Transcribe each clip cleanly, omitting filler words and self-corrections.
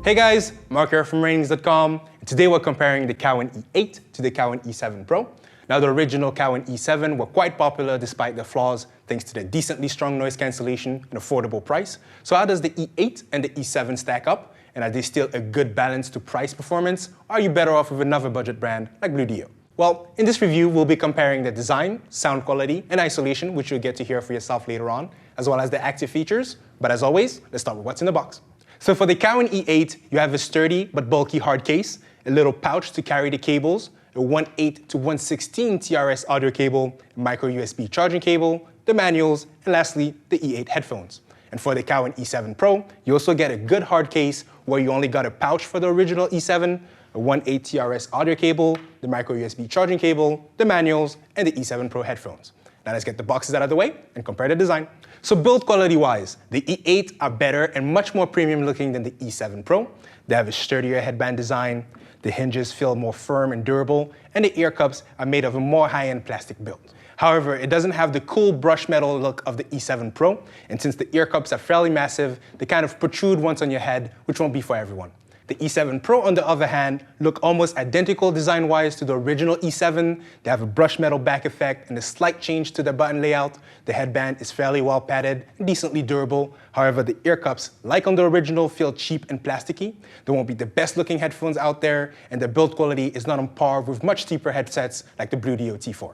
Hey guys, Mark here from Ratings.com, and today we're comparing the Cowin E8 to the Cowin E7 Pro. Now the original Cowin E7 were quite popular despite their flaws thanks to their decently strong noise cancellation and affordable price. So how does the E8 and the E7 stack up? And are they still a good balance to price performance? Or are you better off with another budget brand like Blue Dio? Well, in this review, we'll be comparing the design, sound quality, and isolation, which you'll get to hear for yourself later on, as well as the active features. But as always, let's start with what's in the box. So for the Cowin E8, you have a sturdy but bulky hard case, a little pouch to carry the cables, a 1.8 to 116 TRS audio cable, a micro USB charging cable, the manuals, and lastly, the E8 headphones. And for the Cowin E7 Pro, you also get a good hard case where you only got a pouch for the original E7, a 1.8 TRS audio cable, the micro USB charging cable, the manuals, and the E7 Pro headphones. Now let's get the boxes out of the way and compare the design. So build quality wise, the E8 are better and much more premium looking than the E7 Pro. They have a sturdier headband design, the hinges feel more firm and durable, and the ear cups are made of a more high-end plastic build. However, it doesn't have the cool brush metal look of the E7 Pro, and since the ear cups are fairly massive, they kind of protrude once on your head, which won't be for everyone. The E7 Pro, on the other hand, look almost identical design-wise to the original E7. They have a brush metal back effect and a slight change to the button layout. The headband is fairly well padded and decently durable. However, the ear cups, like on the original, feel cheap and plasticky. They won't be the best-looking headphones out there, and their build quality is not on par with much cheaper headsets like the Blue Dio T4.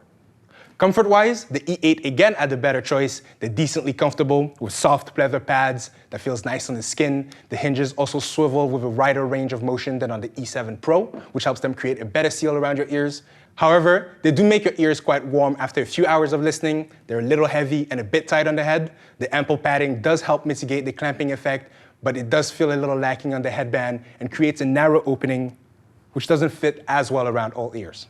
Comfort-wise, the E8 again are the better choice. They're decently comfortable with soft leather pads that feels nice on the skin. The hinges also swivel with a wider range of motion than on the E7 Pro, which helps them create a better seal around your ears. However, they do make your ears quite warm after a few hours of listening. They're a little heavy and a bit tight on the head. The ample padding does help mitigate the clamping effect, but it does feel a little lacking on the headband and creates a narrow opening, which doesn't fit as well around all ears.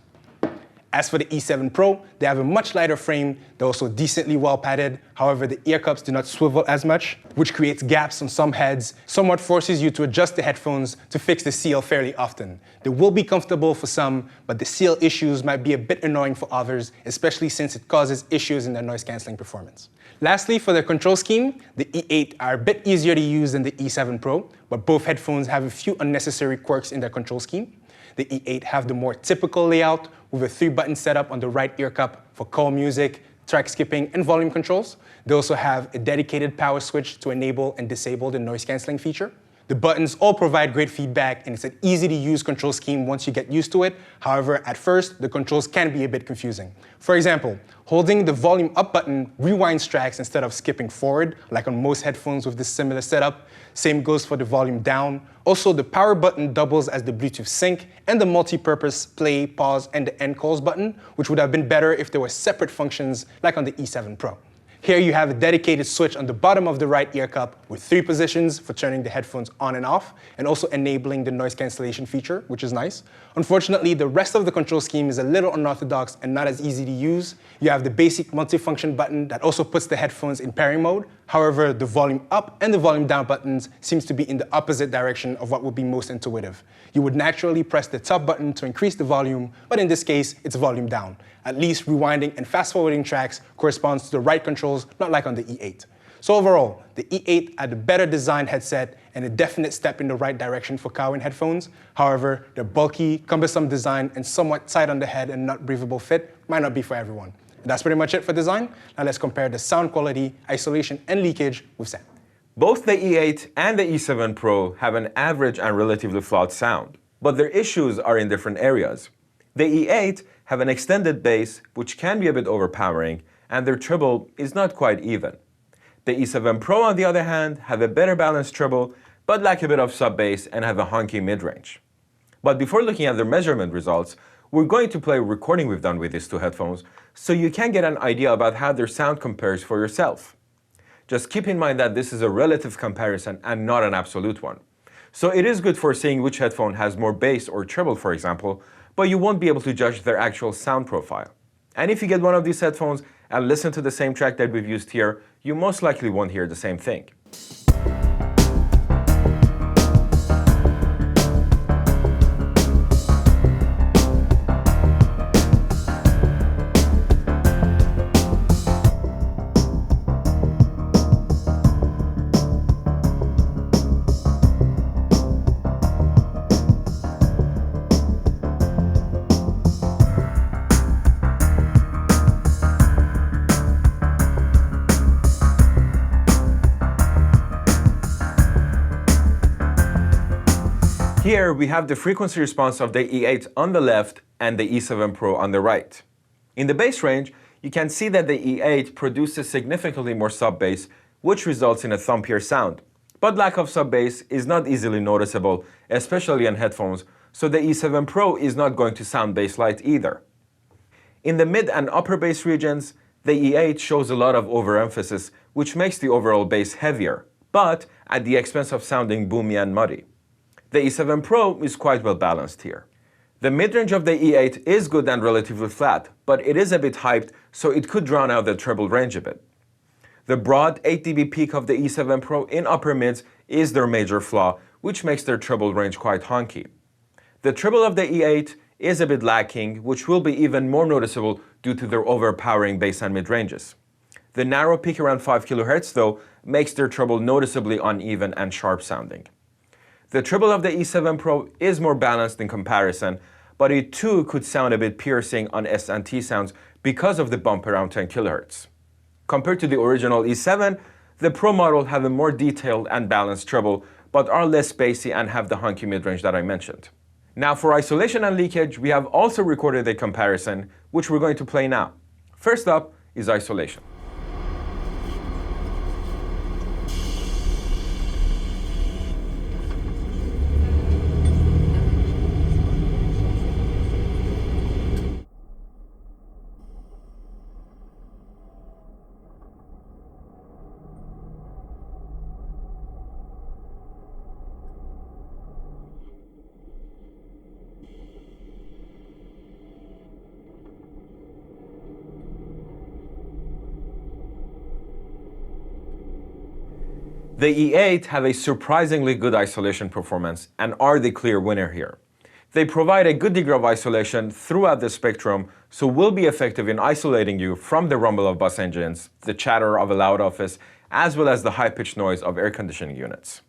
As for the E7 Pro, they have a much lighter frame. They're also decently well padded. However, the ear cups do not swivel as much, which creates gaps on some heads, somewhat forces you to adjust the headphones to fix the seal fairly often. They will be comfortable for some, but the seal issues might be a bit annoying for others, especially since it causes issues in their noise cancelling performance. Lastly, for their control scheme, the E8 are a bit easier to use than the E7 Pro, but both headphones have a few unnecessary quirks in their control scheme. The E8 have the more typical layout with a 3-button setup on the right ear cup for call music, track skipping, and volume controls. They also have a dedicated power switch to enable and disable the noise cancelling feature. The buttons all provide great feedback, and it's an easy-to-use control scheme once you get used to it. However, at first, the controls can be a bit confusing. For example, holding the volume up button rewinds tracks instead of skipping forward, like on most headphones with this similar setup. Same goes for the volume down. Also, the power button doubles as the Bluetooth sync and the multi-purpose play, pause, and the end calls button, which would have been better if there were separate functions like on the E7 Pro. Here you have a dedicated switch on the bottom of the right ear cup with 3 positions for turning the headphones on and off, and also enabling the noise cancellation feature, which is nice. Unfortunately, the rest of the control scheme is a little unorthodox and not as easy to use. You have the basic multifunction button that also puts the headphones in pairing mode. However, the volume up and the volume down buttons seems to be in the opposite direction of what would be most intuitive. You would naturally press the top button to increase the volume, but in this case, it's volume down. At least rewinding and fast-forwarding tracks corresponds to the right controls, not like on the E8. So overall, the E8 are the better designed headset and a definite step in the right direction for Cowin headphones. However, their bulky, cumbersome design and somewhat tight on the head and not breathable fit might not be for everyone. And that's pretty much it for design. Now let's compare the sound quality, isolation, and leakage with sound. Both the E8 and the E7 Pro have an average and relatively flawed sound, but their issues are in different areas. The E8 have an extended bass, which can be a bit overpowering, and their treble is not quite even. The E7 Pro, on the other hand, have a better balanced treble, but lack a bit of sub-bass and have a honky mid-range. But before looking at their measurement results, we're going to play a recording we've done with these two headphones, so you can get an idea about how their sound compares for yourself. Just keep in mind that this is a relative comparison and not an absolute one. So it is good for seeing which headphone has more bass or treble, for example, but you won't be able to judge their actual sound profile. And if you get one of these headphones and listen to the same track that we've used here, you most likely won't hear the same thing. Here we have the frequency response of the E8 on the left and the E7 Pro on the right. In the bass range, you can see that the E8 produces significantly more sub-bass, which results in a thumpier sound. But lack of sub-bass is not easily noticeable, especially on headphones, so the E7 Pro is not going to sound bass light either. In the mid and upper bass regions, the E8 shows a lot of overemphasis, which makes the overall bass heavier, but at the expense of sounding boomy and muddy. The E7 Pro is quite well balanced here. The mid-range of the E8 is good and relatively flat, but it is a bit hyped, so it could drown out the treble range a bit. The broad 8 dB peak of the E7 Pro in upper mids is their major flaw, which makes their treble range quite honky. The treble of the E8 is a bit lacking, which will be even more noticeable due to their overpowering bass and mid ranges. The narrow peak around 5 kHz though makes their treble noticeably uneven and sharp sounding. The treble of the E7 Pro is more balanced in comparison, but it too could sound a bit piercing on S and T sounds because of the bump around 10 kHz. Compared to the original E7, the Pro model have a more detailed and balanced treble, but are less bassy and have the honky mid-range that I mentioned. Now for isolation and leakage, we have also recorded a comparison, which we're going to play now. First up is isolation. The E8 have a surprisingly good isolation performance and are the clear winner here. They provide a good degree of isolation throughout the spectrum, so will be effective in isolating you from the rumble of bus engines, the chatter of a loud office, as well as the high-pitched noise of air conditioning units.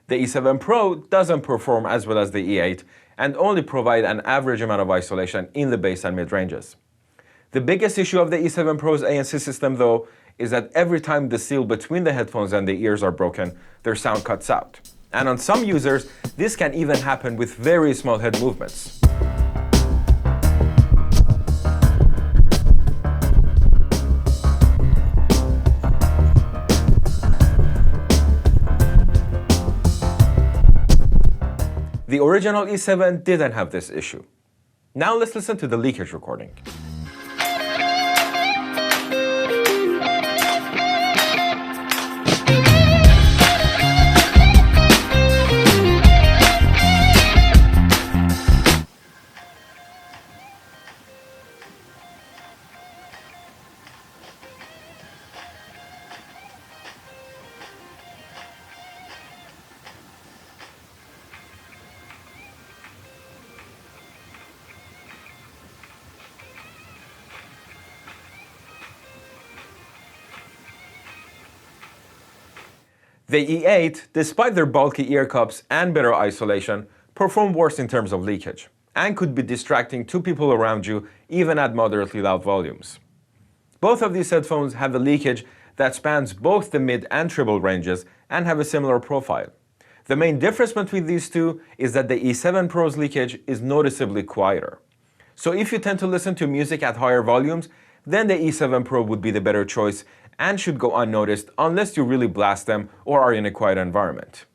The E7 Pro doesn't perform as well as the E8 and only provide an average amount of isolation in the bass and mid ranges. The biggest issue of the E7 Pro's ANC system though is that every time the seal between the headphones and the ears are broken, their sound cuts out. And on some users, this can even happen with very small head movements. The original E7 didn't have this issue. Now let's listen to the leakage recording. The E8, despite their bulky ear cups and better isolation, perform worse in terms of leakage, and could be distracting to people around you even at moderately loud volumes. Both of these headphones have a leakage that spans both the mid and treble ranges and have a similar profile. The main difference between these two is that the E7 Pro's leakage is noticeably quieter. So if you tend to listen to music at higher volumes, then the E7 Pro would be the better choice and should go unnoticed unless you really blast them or are in a quiet environment.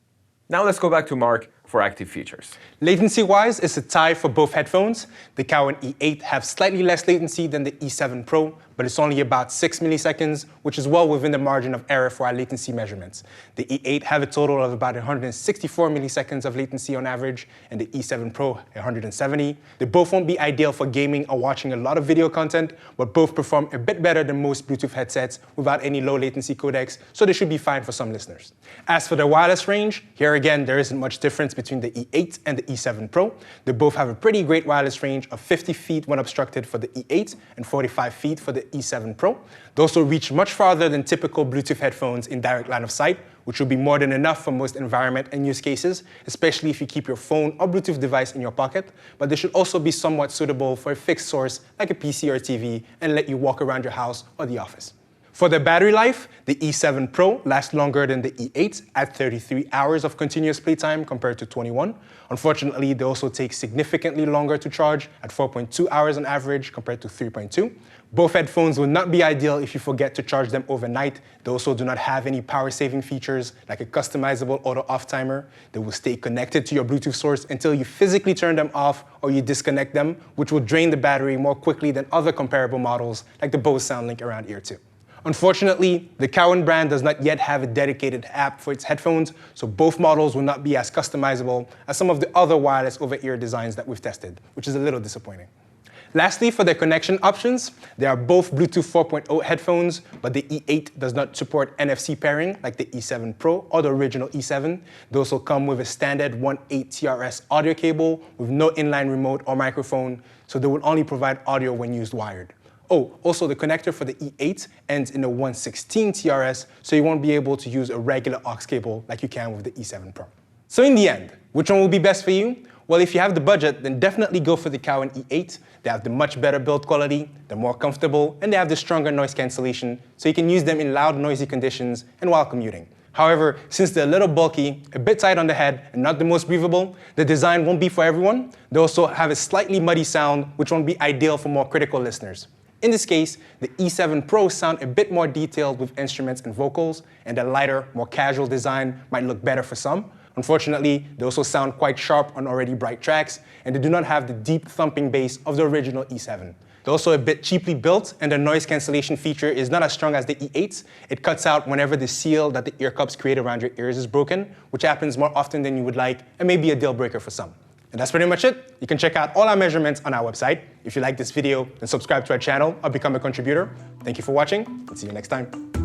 Now let's go back to Mark for active features. Latency-wise, it's a tie for both headphones. The Cowin E8 have slightly less latency than the E7 Pro, but it's only about 6 milliseconds, which is well within the margin of error for our latency measurements. The E8 have a total of about 164 milliseconds of latency on average, and the E7 Pro 170. They both won't be ideal for gaming or watching a lot of video content, but both perform a bit better than most Bluetooth headsets without any low latency codecs, so they should be fine for some listeners. As for the wireless range, here again, there isn't much difference between the E8 and the E7 Pro. They both have a pretty great wireless range of 50 feet when obstructed for the E8 and 45 feet for the E7 Pro. They also reach much farther than typical Bluetooth headphones in direct line of sight, which will be more than enough for most environment and use cases, especially if you keep your phone or Bluetooth device in your pocket, but they should also be somewhat suitable for a fixed source like a PC or TV and let you walk around your house or the office. For the battery life, the E7 Pro lasts longer than the E8 at 33 hours of continuous playtime compared to 21. Unfortunately, they also take significantly longer to charge at 4.2 hours on average compared to 3.2. Both headphones will not be ideal if you forget to charge them overnight. They also do not have any power-saving features like a customizable auto-off timer. They will stay connected to your Bluetooth source until you physically turn them off or you disconnect them, which will drain the battery more quickly than other comparable models like the Bose SoundLink Around Ear 2. Unfortunately, the Cowin brand does not yet have a dedicated app for its headphones, so both models will not be as customizable as some of the other wireless over-ear designs that we've tested, which is a little disappointing. Lastly, for their connection options, they are both Bluetooth 4.0 headphones, but the E8 does not support NFC pairing like the E7 Pro or the original E7. They also come with a standard 1.8 TRS audio cable with no inline remote or microphone, so they will only provide audio when used wired. Oh, also the connector for the E8 ends in a 1.16 TRS, so you won't be able to use a regular aux cable like you can with the E7 Pro. So in the end, which one will be best for you? Well, if you have the budget, then definitely go for the Cowin E8. They have the much better build quality, they're more comfortable, and they have the stronger noise cancellation, so you can use them in loud, noisy conditions and while commuting. However, since they're a little bulky, a bit tight on the head, and not the most breathable, the design won't be for everyone. They also have a slightly muddy sound, which won't be ideal for more critical listeners. In this case, the E7 Pro sound a bit more detailed with instruments and vocals, and the lighter, more casual design might look better for some. Unfortunately, they also sound quite sharp on already bright tracks, and they do not have the deep thumping bass of the original E7. They're also a bit cheaply built, and the noise cancellation feature is not as strong as the E8's. It cuts out whenever the seal that the ear cups create around your ears is broken, which happens more often than you would like, and may be a deal breaker for some. And that's pretty much it. You can check out all our measurements on our website. If you like this video, then subscribe to our channel or become a contributor. Thank you for watching, and see you next time.